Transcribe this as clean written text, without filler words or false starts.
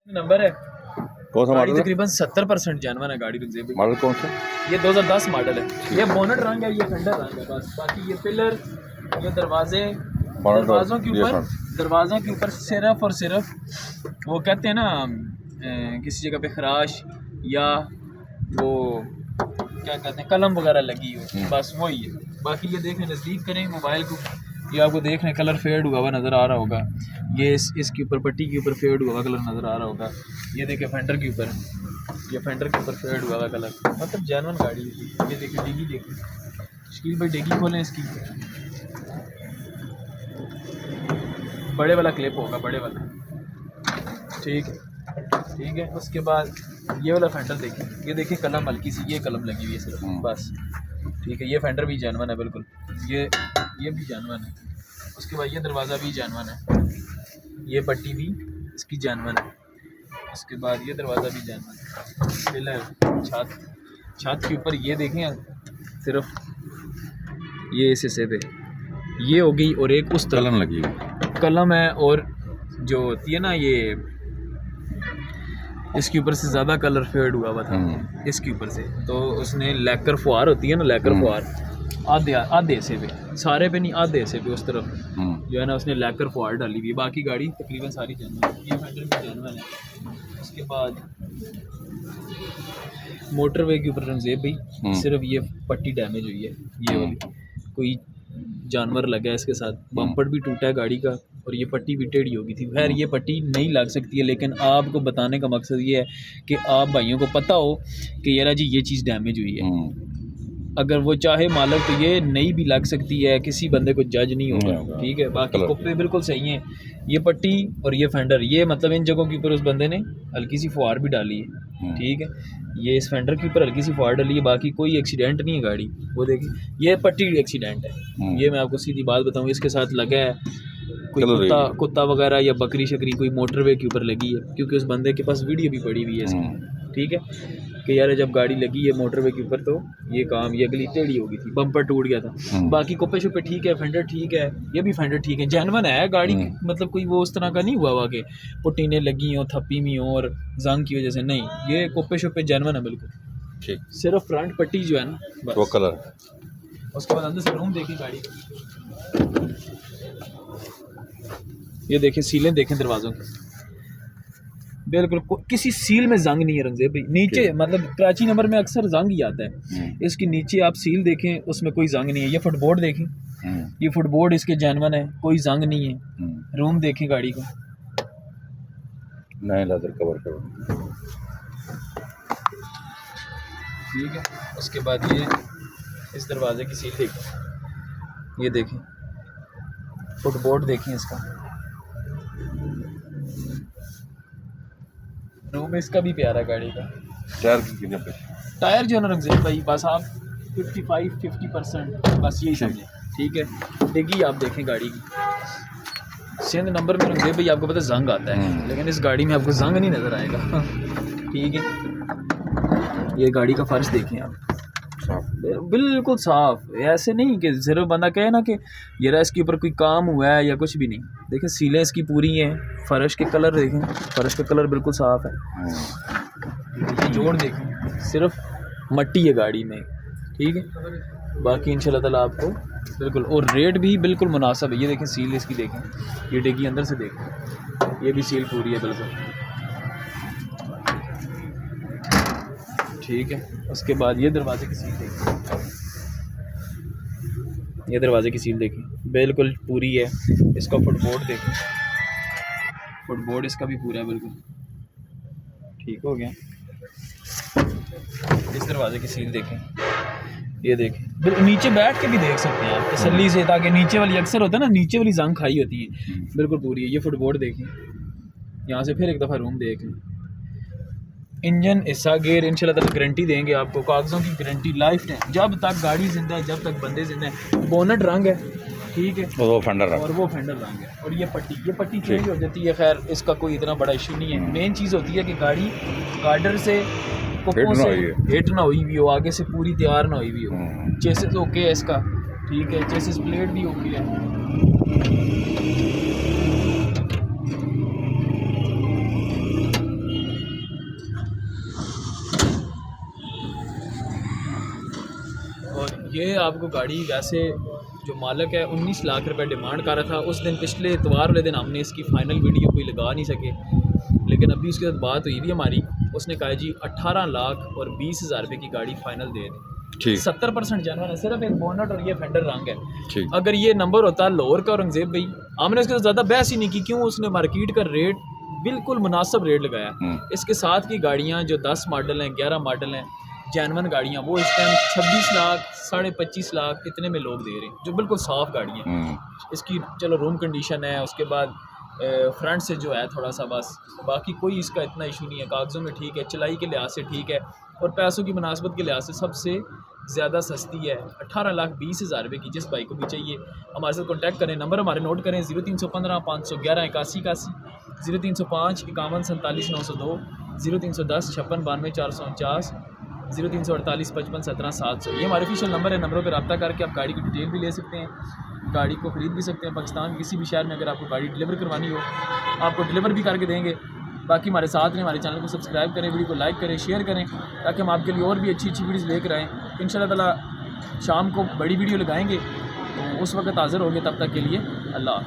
Number है। कौन सा गाड़ी मॉडल है? तकरीबन 70% जानवर है गाड़ी रंजीब। मॉडल कौन सा? ये 2010 मॉडल है। ये बोनट रंग है, ये फेंडर रंग है बस। बाकी ये पिलर, ये दरवाजे, दरवाज़ों के ऊपर सिर्फ और सिर्फ वो कहते हैं ना किसी जगह पे खराश या वो क्या कहते हैं कलम वगैरह लगी हो, बस वही है। बाकी ये देखें, नज़दीक करें मोबाइल को, ये आपको देख रहे हैं कलर फेड हुआ हुआ नज़र आ रहा होगा। ये इसके ऊपर पट्टी के ऊपर फेड हुआ हुआ कलर नज़र आ रहा होगा। ये देखें फेंडर के ऊपर, ये फेंडर के ऊपर फेड हुआ हुआ कलर, मतलब जेन्युइन गाड़ी है। ये देखें डिग्गी, देखें शकील भाई डिग्गी खोलें इसकी, बड़े वाला क्लिप होगा, बड़े वाला, ठीक है। उसके बाद ये वाला फेंडर देखें, ये देखिए कलम हल्की सी, ये कलम लगी हुई है सिर्फ, बस ठीक है। ये फेंडर भी जेन्युइन है बिल्कुल, ये भी जेन्युइन है। उसके बाद ये दरवाज़ा भी जेन्युइन है, ये पट्टी भी इसकी जेन्युइन है। उसके बाद ये दरवाज़ा भी जेन्युइन है। पिलर, छत के ऊपर ये देखें सिर्फ ये इस हिस्से पे ये हो गई, और एक उस तरफ कलम लगी हुई कलम है, और जो होती है ना ये इसके ऊपर से ज़्यादा कलर फेड हुआ हुआ था इसके ऊपर से, तो उसने लैकर फुआर होती है ना, लैकर फुआर आधे हिस्से पे, सारे पे नहीं आधे हिस्से पे उस तरफ जो है ना उसने लैकर फुआर डाली हुई। बाकी गाड़ी तकरीबन सारी जेन्युइन है। ये फेंडर भी जेन्युइन है। उसके बाद मोटरवे के ऊपर रंजीब भाई सिर्फ ये पट्टी डैमेज हुई है, ये वाली, कोई जानवर लगा है इसके साथ, बम्पर भी टूटा है गाड़ी का, और ये पट्टी भी टेढ़ी होगी थी। खैर ये पट्टी नहीं लग सकती है, लेकिन आपको बताने का मकसद ये है कि आप भाइयों को पता हो कि यार जी ये चीज़ डैमेज हुई है। अगर वो चाहे मालिक तो ये नहीं भी लग सकती है, किसी बंदे को जज नहीं होगा, ठीक है। बाकी कुप्पे बिल्कुल सही हैं, ये पट्टी और ये फेंडर, ये मतलब इन जगहों के ऊपर उस बंदे ने हल्की सी फुहार भी डाली है, ठीक है। ये इस फेंडर के ऊपर हल्की सी फुहार डाली है, बाकी कोई एक्सीडेंट नहीं है गाड़ी। वो देखिए ये पट्टी एक्सीडेंट है, ये मैं आपको सीधी बात बताऊँ, इसके साथ लगा है कोई कुत्ता वगैरह या बकरी शकरी कोई मोटरवे के ऊपर लगी है, क्योंकि उस बंदे के पास वीडियो भी पड़ी हुई है इसकी, ठीक है, कि यार जब गाड़ी लगी है मोटरवे के ऊपर तो ये काम, ये अगली टेढ़ी हो गई थी, बम्पर टूट गया था। बाकी कुप्पे शुप्पे ठीक है, फेंडर ठीक है, ये भी फेंडर ठीक है, जेन्युइन है गाड़ी, मतलब कोई वो उस तरह का नहीं हुआ हुआ कि पुटीने लगी हो, थप्पी में हो और जंग की वजह से, नहीं, ये कुप्पे शुप्पे जेन्युइन है बिल्कुल ठीक। सिर्फ फ्रंट पट्टी जो है ना वो कलर। उसके बाद अंदर से रूम देखिए गाड़ी, ये देखें सीलें देखें दरवाज़ों की, बिल्कुल किसी सील में जंग नहीं है रंजीब भाई। नीचे मतलब कराची नंबर में अक्सर जंग ही आता है, इसकी नीचे आप सील देखें उसमें कोई जंग नहीं है। ये फुटबोर्ड देखें, ये फुटबोर्ड इसके जेन्युइन है, कोई जंग नहीं है। रूम देखें गाड़ी को, नए लेदर कवर करो, ठीक है। उसके बाद ये इस दरवाजे की सील देखें, ये देखें फुटबोर्ड देखें इसका, रूम इसका भी प्यारा गाड़ी का। टायर कितने पे? टायर जो है ना रंजीब भाई बस आप 55-50% बस यही समझें, ठीक है। डिग्गी आप देखें गाड़ी की, सिंध नंबर में रंजीब भाई आपको पता जंग आता है, लेकिन इस गाड़ी में आपको जंग नहीं नज़र आएगा, ठीक है। ये गाड़ी का फर्श देखें आप, बिल्कुल साफ, ऐसे नहीं कि सिर्फ बंदा कहे ना कि ये इसके ऊपर कोई काम हुआ है या कुछ भी नहीं। देखें सीलें इसकी पूरी हैं, फर्श के कलर देखें, फर्श का कलर बिल्कुल साफ है। जोड़ देखें, सिर्फ मट्टी है गाड़ी में, ठीक है। बाकी इंशाल्लाह ताला आपको बिल्कुल, और रेट भी बिल्कुल मुनासिब है। ये देखें सील इसकी देखें, ये डिग्गी अंदर से देखें, ये भी सील पूरी है बिल्कुल, ठीक है। उसके बाद ये दरवाजे की सील देखें, ये दरवाजे की सील देखें बिल्कुल पूरी है। इसका फुटबोर्ड देखें, फुटबोर्ड इसका भी पूरा है बिल्कुल, ठीक हो गया। इस दरवाजे की सील देखें, ये देखें, नीचे बैठ के भी देख सकते हैं आप तसल्ली से, ताकि नीचे वाली अक्सर होता है ना, नीचे वाली जंग खाई होती है, बिल्कुल पूरी है। ये फुटबोर्ड देखें, यहाँ से फिर एक दफ़ा रूम देख लें। इंजन हिस्सा गेयर इंशाल्लाह तक गारंटी देंगे आपको, कागज़ों की गारंटी लाइफ टाइम, जब तक गाड़ी जिंदा है, जब तक बंदे जिंदा है। बोनट रंग है, ठीक है, और वो फेंडर रंग है, और ये पट्टी चेंज हो जाती है। खैर इसका कोई इतना बड़ा इशू नहीं है। मेन चीज़ होती है कि गाड़ी गार्डर से हिट ना हुई भी हो, आगे से पूरी तैयार ना हुई भी हो। चेसिस ओके है इसका, ठीक है, चेसिस प्लेट भी ओके है। ये आपको गाड़ी वैसे जो मालिक है 19 लाख रुपए डिमांड कर रहा था उस दिन, पिछले इतवार वाले दिन हमने इसकी फ़ाइनल वीडियो कोई लगा नहीं सके, लेकिन अभी उसके साथ बात हुई थी हमारी, उसने कहा जी 18 लाख और 20,000 रुपये की गाड़ी फ़ाइनल दे दी। ठीक 70% जानवर है, सिर्फ एक बोनट और ये फेंडर रंग है। ठीक अगर ये नंबर होता लाहौर का औरंगजेब भाई, हमने उसके साथ ज़्यादा बहस ही नहीं की, क्यों उसने मार्केट का रेट बिल्कुल मुनासिब रेट लगाया। इसके साथ की गाड़ियाँ जो 10 मॉडल हैं 11 मॉडल हैं जैनवन गाड़ियाँ, वो इस टाइम 26 लाख 25.5 लाख इतने में लोग दे रहे हैं, जो बिल्कुल साफ़ गाड़ियाँ हैं। इसकी चलो रूम कंडीशन है, उसके बाद फ्रंट से जो है थोड़ा सा बस, बाकी कोई इसका इतना इशू नहीं है, कागज़ों में ठीक है, चलाई के लिहाज से ठीक है, और पैसों की मुनासबत के लिहाज से सबसे ज़्यादा सस्ती है। 18 लाख 20,000 रुपये की जिस बाइक को भी चाहिए हमारे साथ कॉन्टैक्ट करें। नंबर हमारे नोट करें 0315 511 81 0305 51 47 902 0310 56 92 449 0348 55 17 700 ये हमारे ऑफिशियल नंबर है। नंबरों पर रब्ता करके आप गाड़ी की डिटेल भी ले सकते हैं, गाड़ी को ख़रीद भी सकते हैं। पाकिस्तान किसी भी शहर में अगर आपको गाड़ी डिलीवर करवानी हो आपको डिलीवर भी करके देंगे। बाकी हमारे साथ में हमारे चैनल को सब्सक्राइब करें, वीडियो को लाइक करें, शेयर करें, ताकि हम आपके लिए और भी अच्छी अच्छी वीडियोज़ लेकर आएँ। इंशाल्लाह ताला शाम को बड़ी वीडियो लगाएंगे, तो उस वक्त हाज़िर होंगे। तब तक के लिए अल्लाह।